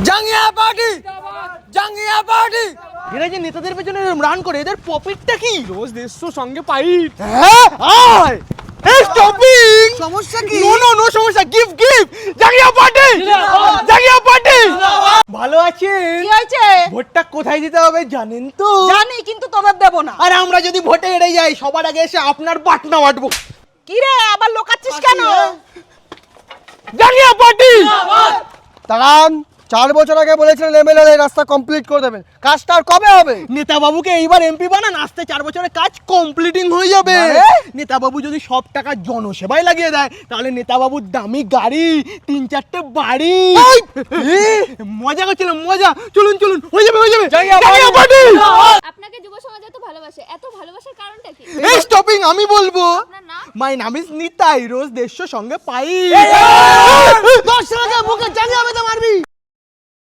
জাঙ্গিয়া party, জাঙ্গিয়া party. এরা যে নেতাদের পেছনে রান করে, এদের প্রফিটটা কি? রোজ 150 সঙ্গে পাইট। হ্যাঁ আয় এই স্টপিং। সমস্যা কি? নো সমস্যা, গিভ জাঙ্গিয়া পার্টি, জাঙ্গিয়া পার্টি। ভালো আছেন? কি হয়েছে? ভোটটা কোথায় দিতে হবে জানেন তো? জানি, কিন্তু তোদের দেবো না। আর আমরা যদি ভোটে হেরে যাই, সবার আগে এসে আপনার বাটনা বাটবো। কি রে, আবার লোকাচ্ছিস কেন? জাঙ্গিয়া পার্টি। দাঁড়ান, 4 বছর আগে বলেছিলেন এমএলএ রাস্তা কমপ্লিট করে দেবেন, কাজটা আর কবে হবে? নেতা বাবুকে এইবার এমপি বানান, আসতে 4 বছরের কাজ কমপ্লিটিং হয়ে যাবে। মানে? নেতা বাবু যদি সব টাকা জনসেবায় লাগিয়ে দেয়, তাহলে নেতা বাবুর দামি গাড়ি, 3-4টে বাড়ি। মজা করছিলাম, মজা। চলুন হয়ে যাবে। জাঙ্গিয়া পার্টি। আপনাকে যুব সমাজ এত ভালোবাসে, এত ভালোবাসার কারণটা কি? এই স্টপিং, আমি বলবো। আপনার নাম? মাই নাম ইজ নিতাই, রোজ 150 সঙ্গে পাই। 10 টাকা মুখে জাঙ্গিয়া বেঁধে মারবি।